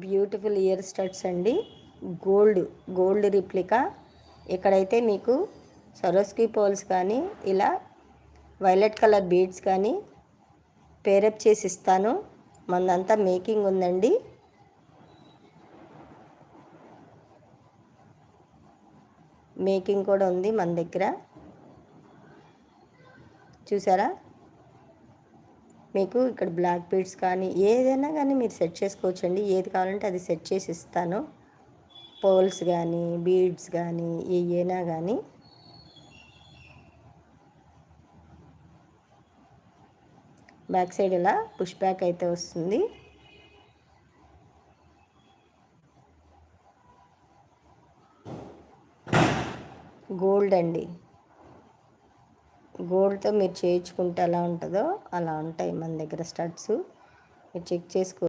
Beautiful year studs అండి. Gold replica. ఇక్కడైతే మీకు సరోస్కి పోల్స్ కానీ ఇలా వైలెట్ కలర్ బీడ్స్ కానీ పేరప్ చేసి ఇస్తాను. మందంతా మేకింగ్ ఉందండి. మేకింగ్ కూడా ఉంది మన దగ్గర. చూసారా, మీకు ఇక్కడ బ్లాక్ బీడ్స్ కానీ ఏదైనా కానీ మీరు సెట్ చేసుకోవచ్చండి. ఏది కావాలంటే అది సెట్ చేసి ఇస్తాను. పోల్స్ కానీ బీడ్స్ కానీ ఏమైనా కానీ. బ్యాక్ సైడ్ ఇలా పుష్ బ్యాక్ అయితే వస్తుంది. గోల్డ్ అండి. గోల్డ్తో మీరు చేయించుకుంటే ఎలా ఉంటుందో అలా ఉంటాయి మన దగ్గర స్టడ్స్. మీరు చెక్ చేసుకో.